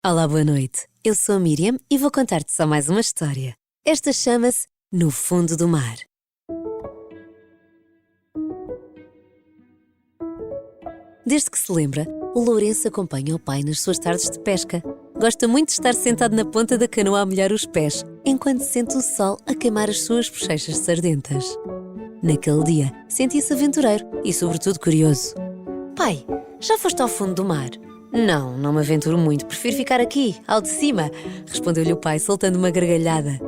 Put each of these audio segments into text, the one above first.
Olá, boa noite. Eu sou a Miriam e vou contar-te só mais uma história. Esta chama-se No Fundo do Mar. Desde que se lembra, o Lourenço acompanha o pai nas suas tardes de pesca. Gosta muito de estar sentado na ponta da canoa a molhar os pés, enquanto sente o sol a queimar as suas bochechas sardentas. Naquele dia, sentia-se aventureiro e, sobretudo, curioso. Pai, já foste ao fundo do mar? Não me aventuro muito, prefiro ficar aqui, ao de cima, respondeu-lhe o pai, soltando uma gargalhada.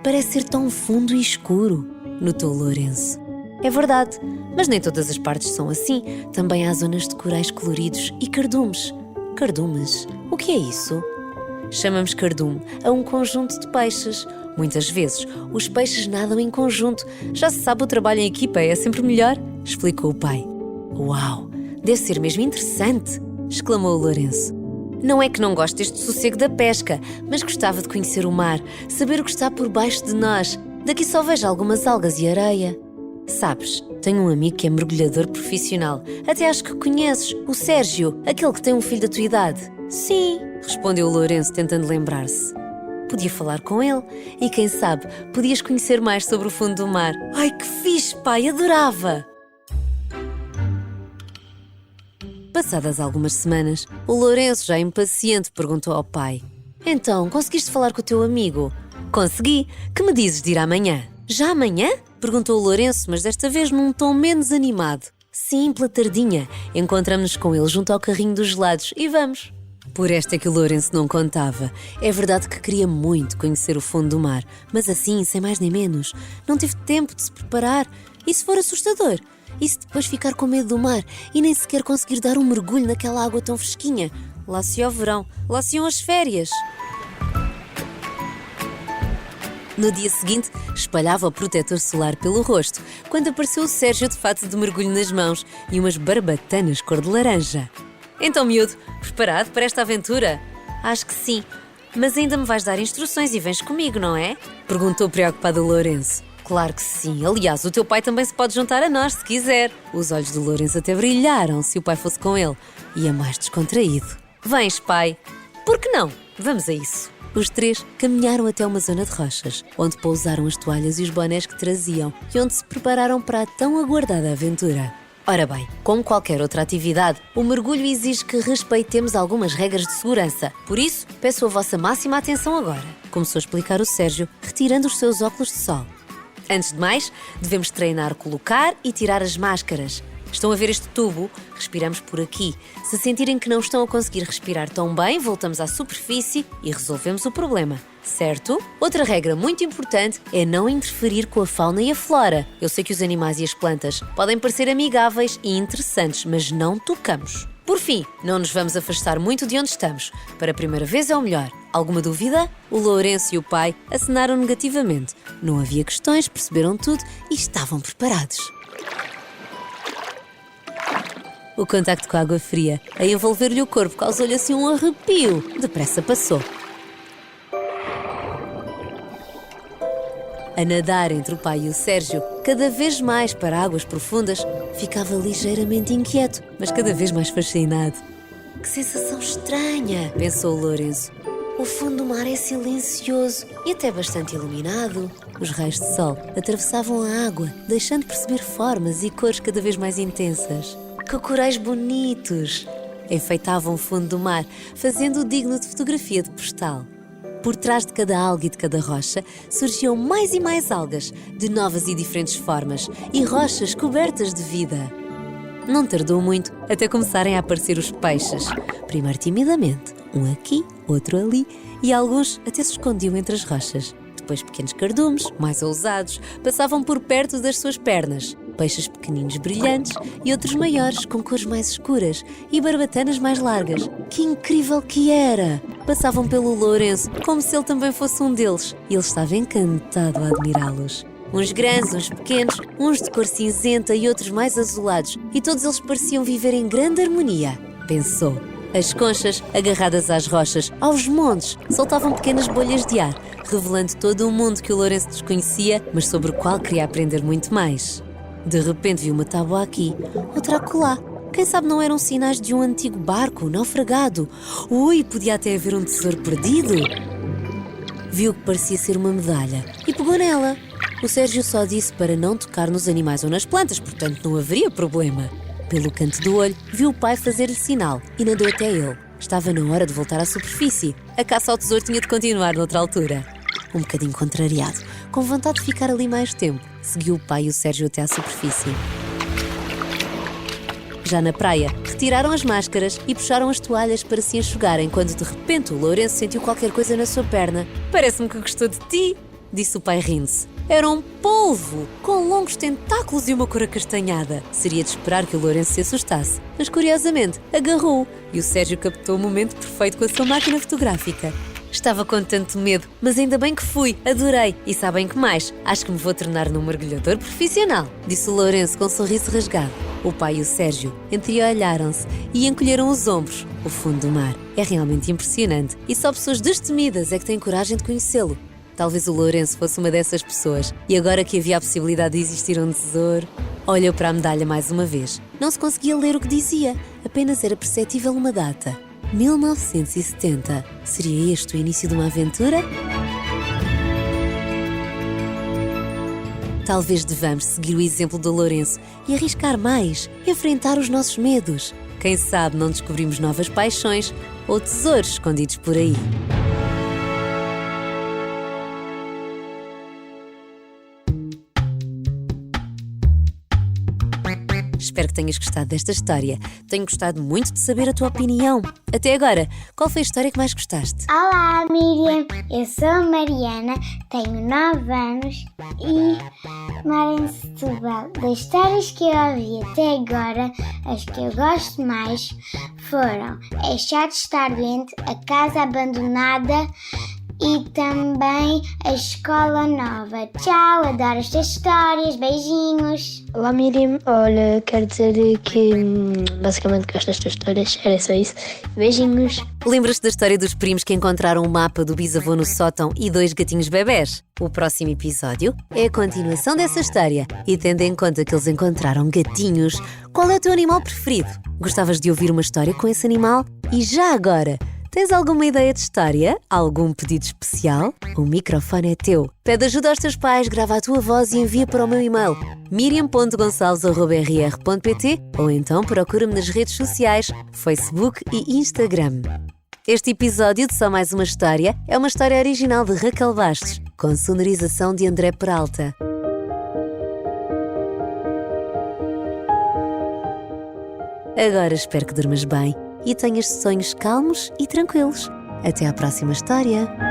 Parece ser tão fundo e escuro, notou Lourenço. É verdade, mas nem todas as partes são assim. Também há zonas de corais coloridos e cardumes. Cardumes? O que é isso? Chamamos cardume a um conjunto de peixes. Muitas vezes, os peixes nadam em conjunto. Já se sabe, o trabalho em equipa é sempre melhor, explicou o pai. Uau, deve ser mesmo interessante, exclamou o Lourenço. Não é que não gosto deste sossego da pesca, mas gostava de conhecer o mar, saber o que está por baixo de nós. Daqui só vejo algumas algas e areia. Sabes, tenho um amigo que é mergulhador profissional. Até acho que conheces, o Sérgio, aquele que tem um filho da tua idade. Sim, respondeu o Lourenço, tentando lembrar-se. Podia falar com ele e, quem sabe, podias conhecer mais sobre o fundo do mar. Ai, que fixe, pai, adorava! Passadas algumas semanas, o Lourenço, já impaciente, perguntou ao pai: Então, conseguiste falar com o teu amigo? Consegui. Que me dizes de ir amanhã? Já amanhã? Perguntou o Lourenço, mas desta vez num tom menos animado. Sim, pela tardinha. Encontramos-nos com ele junto ao carrinho dos gelados e vamos. Por esta é que o Lourenço não contava. É verdade que queria muito conhecer o fundo do mar, mas assim, sem mais nem menos. Não tive tempo de se preparar. E se for assustador? E se depois ficar com medo do mar e nem sequer conseguir dar um mergulho naquela água tão fresquinha? Lá se ia o verão, lá se iam as férias. No dia seguinte, espalhava o protetor solar pelo rosto, quando apareceu o Sérgio de fato de mergulho nas mãos e umas barbatanas cor de laranja. Então, miúdo, preparado para esta aventura? Acho que sim, mas ainda me vais dar instruções e vens comigo, não é? Perguntou preocupado o Lourenço. Claro que sim. Aliás, o teu pai também se pode juntar a nós, se quiser. Os olhos do Lourenço até brilharam se o pai fosse com ele. E é mais descontraído. Vens, pai? Por que não? Vamos a isso. Os três caminharam até uma zona de rochas, onde pousaram as toalhas e os bonés que traziam e onde se prepararam para a tão aguardada aventura. Ora bem, como qualquer outra atividade, o mergulho exige que respeitemos algumas regras de segurança. Por isso, peço a vossa máxima atenção agora. Começou a explicar o Sérgio, retirando os seus óculos de sol. Antes de mais, devemos treinar colocar e tirar as máscaras. Estão a ver este tubo? Respiramos por aqui. Se sentirem que não estão a conseguir respirar tão bem, voltamos à superfície e resolvemos o problema, certo? Outra regra muito importante é não interferir com a fauna e a flora. Eu sei que os animais e as plantas podem parecer amigáveis e interessantes, mas não tocamos. Por fim, não nos vamos afastar muito de onde estamos. Para a primeira vez é o melhor. Alguma dúvida? O Lourenço e o pai acenaram negativamente. Não havia questões, perceberam tudo e estavam preparados. O contacto com a água fria, a envolver-lhe o corpo, causou-lhe assim um arrepio. Depressa passou. A nadar entre o pai e o Sérgio, cada vez mais para águas profundas, ficava ligeiramente inquieto, mas cada vez mais fascinado. Que sensação estranha, pensou o Lourenço. O fundo do mar é silencioso e até bastante iluminado. Os raios de sol atravessavam a água, deixando perceber formas e cores cada vez mais intensas. Que corais bonitos! Enfeitavam o fundo do mar, fazendo-o digno de fotografia de postal. Por trás de cada alga e de cada rocha surgiam mais e mais algas, de novas e diferentes formas, e rochas cobertas de vida. Não tardou muito até começarem a aparecer os peixes. Primeiro timidamente, um aqui, outro ali, e alguns até se escondiam entre as rochas. Depois pequenos cardumes, mais ousados, passavam por perto das suas pernas. Peixes pequeninos brilhantes e outros maiores com cores mais escuras e barbatanas mais largas. Que incrível que era! Passavam pelo Lourenço como se ele também fosse um deles e ele estava encantado a admirá-los. Uns grandes, uns pequenos, uns de cor cinzenta e outros mais azulados, e todos eles pareciam viver em grande harmonia, pensou. As conchas, agarradas às rochas, aos montes, soltavam pequenas bolhas de ar, revelando todo um mundo que o Lourenço desconhecia, mas sobre o qual queria aprender muito mais. De repente viu uma tábua aqui, outra acolá. Quem sabe não eram sinais de um antigo barco naufragado? Ui, podia até haver um tesouro perdido. Viu que parecia ser uma medalha e pegou nela. O Sérgio só disse para não tocar nos animais ou nas plantas, portanto não haveria problema. Pelo canto do olho, viu o pai fazer-lhe sinal e nadou até ele. Estava na hora de voltar à superfície. A caça ao tesouro tinha de continuar noutra altura. Um bocadinho contrariado, com vontade de ficar ali mais tempo, seguiu o pai e o Sérgio até à superfície. Já na praia, retiraram as máscaras e puxaram as toalhas para se enxugarem quando de repente o Lourenço sentiu qualquer coisa na sua perna. «Parece-me que gostou de ti», disse o pai rindo-se. Era um polvo, com longos tentáculos e uma cor acastanhada. Seria de esperar que o Lourenço se assustasse, mas curiosamente agarrou e o Sérgio captou o momento perfeito com a sua máquina fotográfica. Estava com tanto medo, mas ainda bem que fui, adorei. E sabem que mais? Acho que me vou tornar num mergulhador profissional, disse o Lourenço com um sorriso rasgado. O pai e o Sérgio entreolharam-se e encolheram os ombros. O fundo do mar é realmente impressionante e só pessoas destemidas é que têm coragem de conhecê-lo. Talvez o Lourenço fosse uma dessas pessoas e agora que havia a possibilidade de existir um tesouro, olhou para a medalha mais uma vez. Não se conseguia ler o que dizia, apenas era perceptível uma data. 1970. Seria este o início de uma aventura? Talvez devamos seguir o exemplo do Lourenço e arriscar mais, enfrentar os nossos medos. Quem sabe não descobrimos novas paixões ou tesouros escondidos por aí. Espero que tenhas gostado desta história. Tenho gostado muito de saber a tua opinião. Até agora, qual foi a história que mais gostaste? Olá, Miriam. Eu sou a Mariana, tenho 9 anos e moro em Setúbal. Das histórias que eu ouvi até agora, as que eu gosto mais foram É Chato Estar Doente, A Casa Abandonada e também A Escola Nova. Tchau, adoro estas histórias. Beijinhos. Olá Miriam, olha, quero dizer que basicamente gosto destas histórias, era só isso. Beijinhos. Lembras-te da história dos primos que encontraram o mapa do bisavô no sótão e 2 gatinhos bebés? O próximo episódio é a continuação dessa história e tendo em conta que eles encontraram gatinhos, qual é o teu animal preferido? Gostavas de ouvir uma história com esse animal? E já agora, tens alguma ideia de história? Algum pedido especial? O microfone é teu. Pede ajuda aos teus pais, grava a tua voz e envia para o meu e-mail miriam.gonçalves@rr.pt ou então procura-me nas redes sociais, Facebook e Instagram. Este episódio de Só Mais Uma História é uma história original de Raquel Bastos, com sonorização de André Peralta. Agora espero que durmas bem e tenhas sonhos calmos e tranquilos. Até à próxima história!